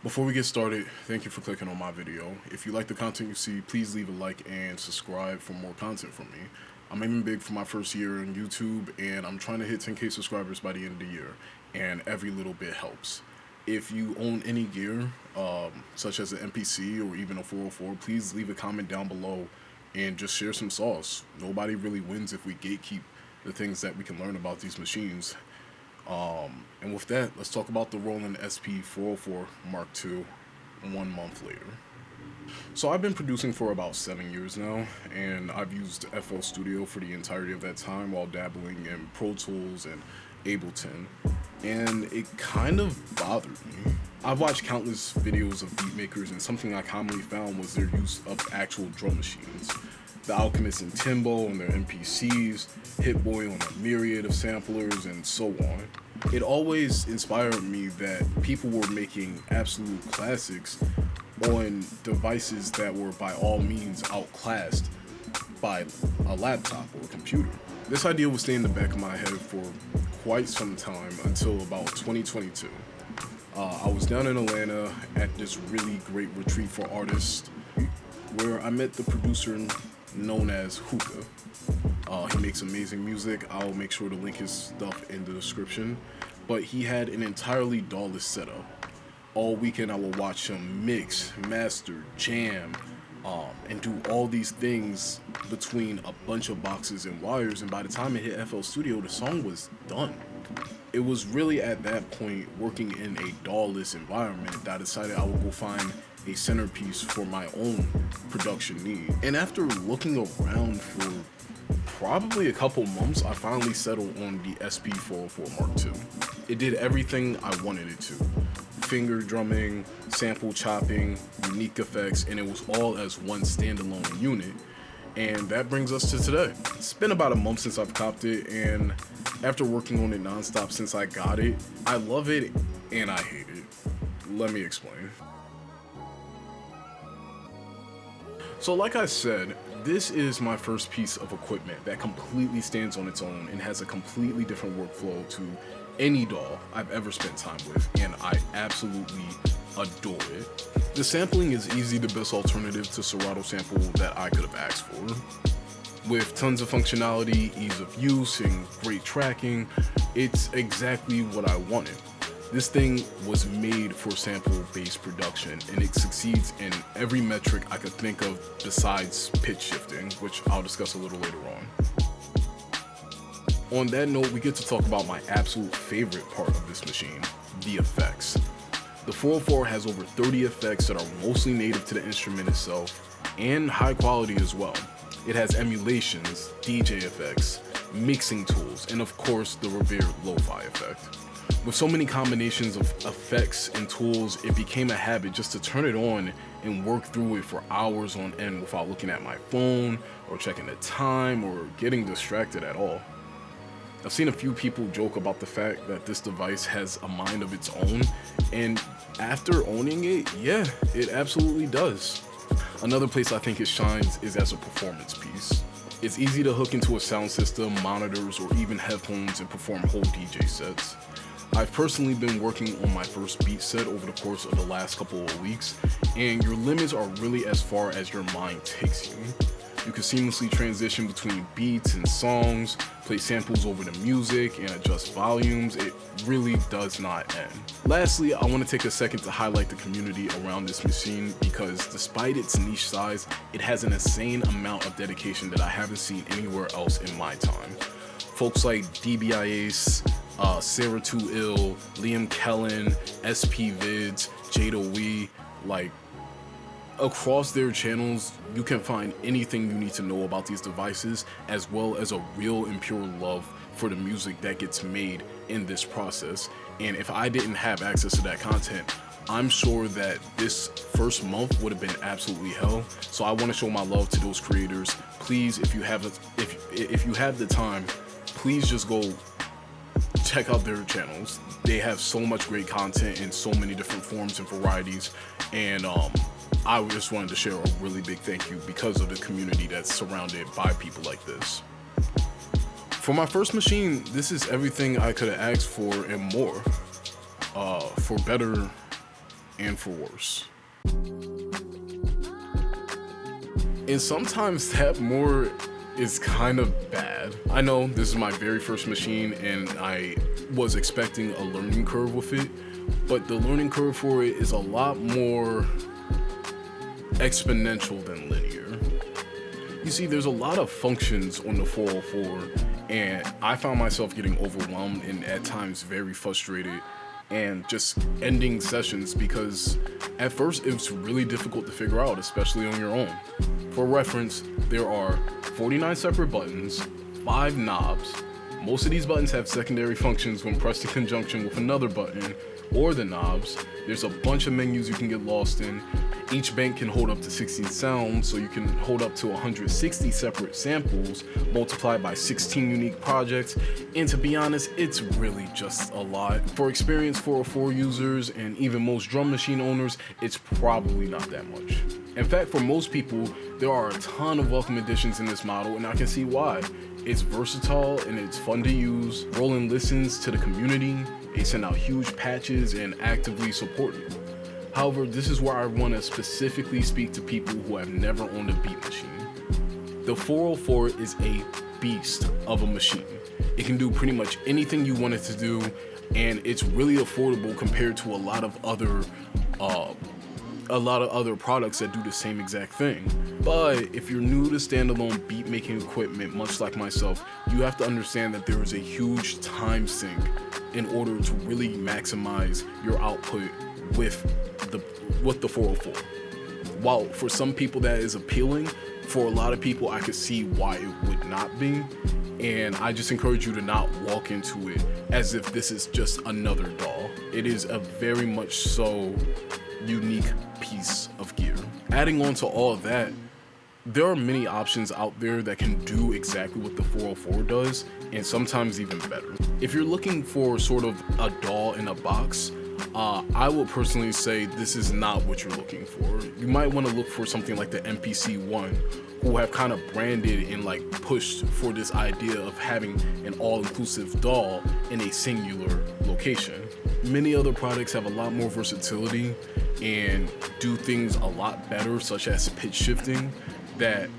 Before we get started, thank you for clicking on my video. If you like the content you see, please leave a like and subscribe for more content from me. I'm aiming big for my first year on YouTube, and I'm trying to hit 10K subscribers by the end of the year, and every little bit helps. If you own any gear, such as an MPC or even a 404, please leave a comment down below and just share some sauce. Nobody really wins if we gatekeep the things that we can learn about these machines. And with that, let's talk about the Roland SP404 Mark II 1 month later. So I've been producing for about 7 years now, and I've used FL Studio for the entirety of that time while dabbling in Pro Tools and Ableton, and it kind of bothered me. I've watched countless videos of beatmakers, and something I commonly found was their use of actual drum machines. The Alchemist and Timbo on their MPCs, Hit-Boy on a myriad of samplers, and so on. It always inspired me that people were making absolute classics on devices that were by all means outclassed by a laptop or a computer. This idea would stay in the back of my head for quite some time until about 2022. I was down in Atlanta at this really great retreat for artists where I met the producer known as Hookah. He makes amazing music. I'll make sure to link his stuff in the description. But he had an entirely DAW-less setup. All weekend I will watch him mix, master, jam, and do all these things between a bunch of boxes and wires, and by the time it hit FL Studio, the song was done. It was really at that point, working in a DAW-less environment, that I decided I would go find a centerpiece for my own production need. And after looking around for probably a couple months, I finally settled on the SP404 Mark II. It did everything I wanted it to. Finger drumming, sample chopping, unique effects, and it was all as one standalone unit. And that brings us to today. It's been about a month since I've copped it, and after working on it nonstop since I got it, I love it and I hate it. Let me explain. So like I said, this is my first piece of equipment that completely stands on its own and has a completely different workflow to any DAW I've ever spent time with, and I absolutely adore it. The sampling is easy, the best alternative to Serato sample that I could have asked for. With tons of functionality, ease of use, and great tracking, it's exactly what I wanted. This thing was made for sample-based production, and it succeeds in every metric I could think of besides pitch shifting, which I'll discuss a little later on. On that note, we get to talk about my absolute favorite part of this machine, the effects. The 404 has over 30 effects that are mostly native to the instrument itself, and high quality as well. It has emulations, DJ effects, mixing tools, and of course the revered lo-fi effect. With so many combinations of effects and tools, it became a habit just to turn it on and work through it for hours on end without looking at my phone or checking the time or getting distracted at all. I've seen a few people joke about the fact that this device has a mind of its own, and after owning it, yeah, it absolutely does. Another place I think it shines is as a performance piece. It's easy to hook into a sound system, monitors, or even headphones and perform whole DJ sets. I've personally been working on my first beat set over the course of the last couple of weeks, and your limits are really as far as your mind takes you. You can seamlessly transition between beats and songs, play samples over the music, and adjust volumes. It really does not end. Lastly, I want to take a second to highlight the community around this machine because despite its niche size, it has an insane amount of dedication that I haven't seen anywhere else in my time. Folks like DBI Ace, Sarah Too Ill, Liam Kellen, SP Vids, Jada Wee, like, across their channels, you can find anything you need to know about these devices, as well as a real and pure love for the music that gets made in this process. And if I didn't have access to that content, I'm sure that this first month would have been absolutely hell. So I want to show my love to those creators. Please, if you have the time, please just go check out their channels. They have so much great content in so many different forms and varieties, and I just wanted to share a really big thank you because of the community that's surrounded by people like this. For my first machine, this is everything I could have asked for and more. For better and for worse. And sometimes that more is kind of bad. I know this is my very first machine and I was expecting a learning curve with it, but the learning curve for it is a lot more exponential than linear. You see, there's a lot of functions on the 404, and I found myself getting overwhelmed and at times very frustrated and just ending sessions because at first it was really difficult to figure out, especially on your own. For reference, there are 49 separate buttons, 5 knobs. Most of these buttons have secondary functions when pressed in conjunction with another button or the knobs. There's a bunch of menus you can get lost in. Each bank can hold up to 16 sounds, so you can hold up to 160 separate samples multiplied by 16 unique projects. And to be honest, it's really just a lot. For experienced 404 users and even most drum machine owners, it's probably not that much. In fact, for most people, there are a ton of welcome additions in this model, and I can see why. It's versatile and it's fun to use. Roland listens to the community. They send out huge patches and actively support you. However, this is where I want to specifically speak to people who have never owned a beat machine. The 404 is a beast of a machine. It can do pretty much anything you want it to do, and it's really affordable compared to a lot of other products that do the same exact thing. But if you're new to standalone beat making equipment, much like myself, you have to understand that there is a huge time sink in order to really maximize your output with the 404. While for some people that is appealing, for a lot of people I could see why it would not be. And I just encourage you to not walk into it as if this is just another DAW. It is a very much so unique piece of gear. Adding on to all of that, there are many options out there that can do exactly what the 404 does, and sometimes even better. If you're looking for sort of a DAW in a box, I will personally say this is not what you're looking for. You might want to look for something like the MPC1, who have kind of branded and like pushed for this idea of having an all-inclusive DAW in a singular location. Many other products have a lot more versatility and do things a lot better, such as pitch shifting, that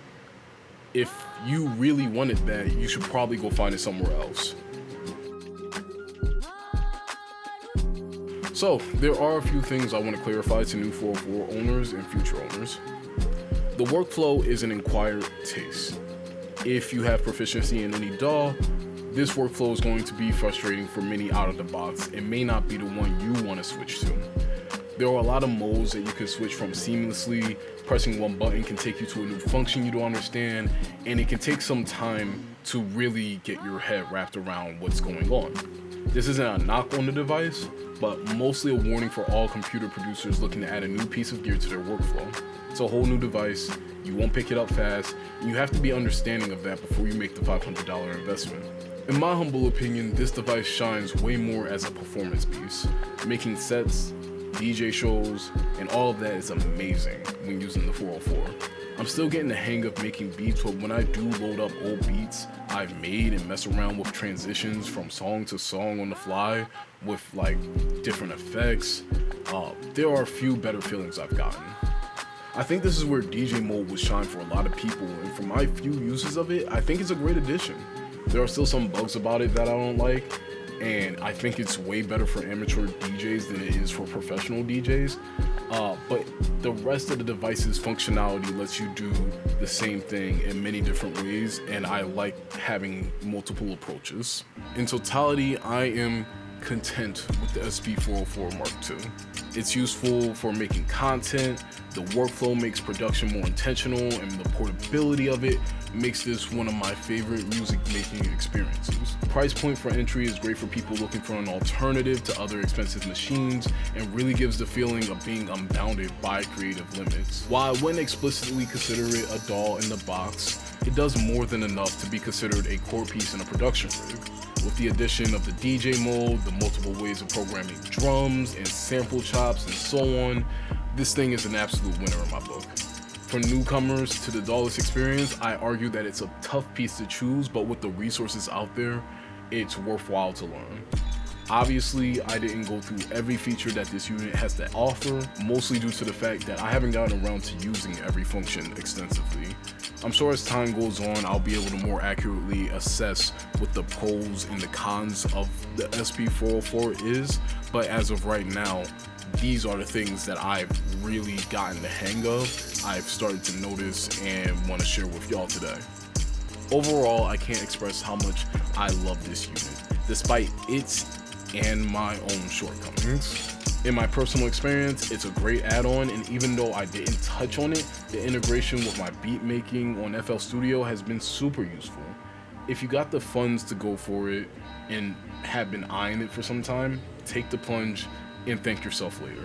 if you really wanted that, you should probably go find it somewhere else. So there are a few things I want to clarify to new 404 owners and future owners. The workflow is an acquired taste. If you have proficiency in any DAW, this workflow is going to be frustrating for many out of the box and may not be the one you want to switch to. There are a lot of modes that you can switch from seamlessly. Pressing one button can take you to a new function you don't understand, and it can take some time to really get your head wrapped around what's going on. This isn't a knock on the device, but mostly a warning for all computer producers looking to add a new piece of gear to their workflow. It's a whole new device, you won't pick it up fast, and you have to be understanding of that before you make the $500 investment. In my humble opinion, this device shines way more as a performance piece. Making sets, DJ shows, and all of that is amazing when using the 404. I'm still getting the hang of making beats, but when I do load up old beats I've made and mess around with transitions from song to song on the fly with like different effects, there are a few better feelings I've gotten. I think this is where DJ mode would shine for a lot of people, and for my few uses of it, I think it's a great addition. There are still some bugs about it that I don't like, and I think it's way better for amateur DJs than it is for professional DJs. But the rest of the device's functionality lets you do the same thing in many different ways, and I like having multiple approaches. In totality, I am content with the SP404 Mark II. It's useful for making content, the workflow makes production more intentional, and the portability of it makes this one of my favorite music making experiences. The price point for entry is great for people looking for an alternative to other expensive machines and really gives the feeling of being unbounded by creative limits. While I wouldn't explicitly consider it a DAW in the box, it does more than enough to be considered a core piece in a production rig. With the addition of the DJ mode, the multiple ways of programming drums and sample chops and so on, this thing is an absolute winner in my book. For newcomers to the DAWless experience, I argue that it's a tough piece to choose, but with the resources out there, it's worthwhile to learn. Obviously, I didn't go through every feature that this unit has to offer, mostly due to the fact that I haven't gotten around to using every function extensively. I'm sure as time goes on, I'll be able to more accurately assess what the pros and the cons of the SP404 is, but as of right now, these are the things that I've really gotten the hang of, I've started to notice, and want to share with y'all today. Overall, I can't express how much I love this unit, despite its and my own shortcomings. In my personal experience, it's a great add-on, and even though I didn't touch on it, the integration with my beat making on FL Studio has been super useful. If you got the funds to go for it and have been eyeing it for some time, take the plunge and thank yourself later.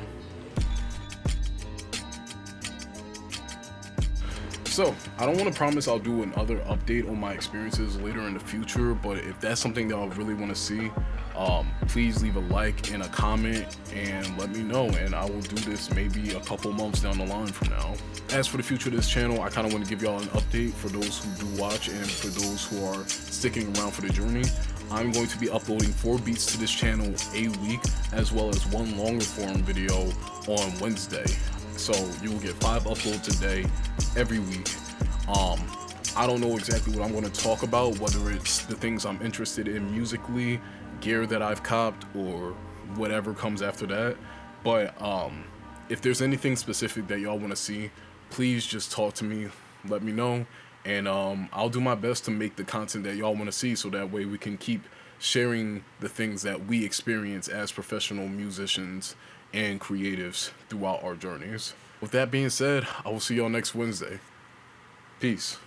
So, I don't want to promise I'll do another update on my experiences later in the future, but if that's something that I really want to see, please leave a like and a comment and let me know, and I will do this maybe a couple months down the line from now. As for the future of this channel, I kind of want to give y'all an update for those who do watch and for those who are sticking around for the journey. I'm going to be uploading 4 beats to this channel a week, as well as 1 longer form video on Wednesday. So you will get 5 uploads a day every week. I don't know exactly what I'm going to talk about, whether it's the things I'm interested in musically, gear that I've copped, or whatever comes after that. But if there's anything specific that y'all want to see, please just talk to me, let me know, and I'll do my best to make the content that y'all want to see, so that way we can keep sharing the things that we experience as professional musicians and creatives throughout our journeys. With that being said, I will see y'all next Wednesday. Peace.